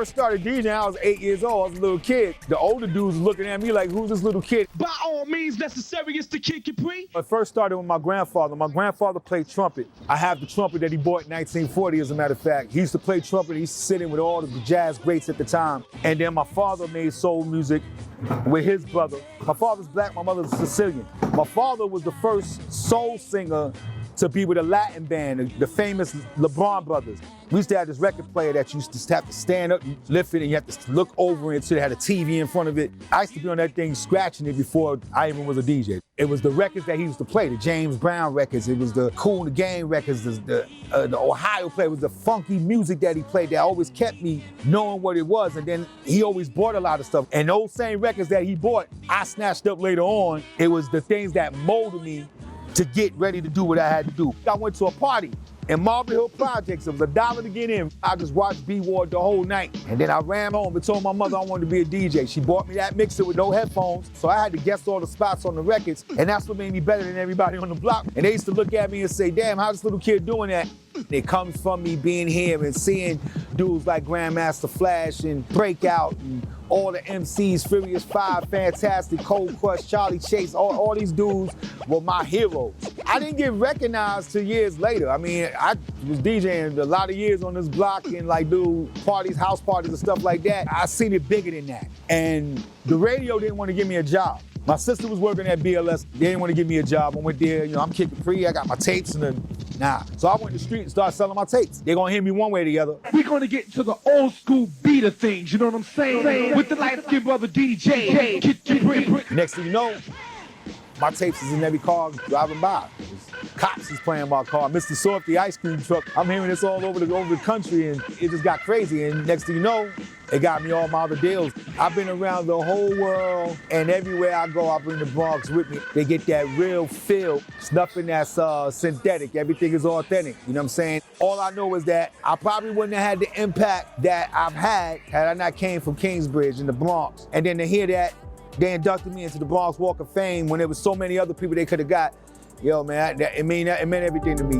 first started DJing, I was 8 years old. I was a little kid. The older dudes looking at me like, who's this little kid? By all means necessary, it's the KID Capri. I first started with my grandfather. My grandfather played trumpet. I have the trumpet that he bought in 1940, as a matter of fact. He used to play trumpet. He used to sit in with all the jazz greats at the time. And then my father made soul music with his brother. My father's black, my mother's Sicilian. My father was the first soul singer to be with a Latin band, the famous LeBron brothers. We used to have this record player that you used to have to stand up, lift it, and you have to look over it so they had a TV in front of it. I used to be on that thing scratching it before I even was a DJ. It was the records that he used to play, the James Brown records, it was the Cool in the Game records, the Ohio play, it was the funky music that he played that always kept me knowing what it was. And then he always bought a lot of stuff. And those same records that he bought, I snatched up later on. It was the things that molded me to get ready to do what I had to do. I went to a party in Marble Hill Projects. It was $1 to get in. I just watched B-Ward the whole night. And then I ran home and told my mother I wanted to be a DJ. She bought me that mixer with no headphones, so I had to guess all the spots on the records, and that's what made me better than everybody on the block. And they used to look at me and say, damn, how's this little kid doing that? It comes from me being here and seeing dudes like Grandmaster Flash and Breakout and all the MCs, Furious 5, Fantastic, Cold Crush, Charlie Chase, all these dudes were my heroes. I didn't get recognized till years later. I mean, I was DJing a lot of years on this block and like do parties, house parties and stuff like that. I seen it bigger than that. And the radio didn't want to give me a job. My sister was working at BLS. They didn't want to give me a job. I went there, you know, I'm kicking free. I got my tapes nah. So I went to the street and started selling my tapes. They're gonna hear me one way or the other. We're gonna get into the old school beat of things, you know what I'm saying? With the light-skinned brother DJ, KID Capri. Next thing you know, my tapes is in every car driving by. Cops is playing my car. Mr. Softy ice cream truck. I'm hearing this all over the country, and it just got crazy. And next thing you know, it got me all my other deals. I've been around the whole world, and everywhere I go, I bring the Bronx with me. They get that real feel. It's nothing that's synthetic. Everything is authentic. You know what I'm saying? All I know is that I probably wouldn't have had the impact that I've had I not came from Kingsbridge in the Bronx. And then to hear that they inducted me into the Bronx Walk of Fame when there was so many other people they could have got. Yo, man, it meant everything to me.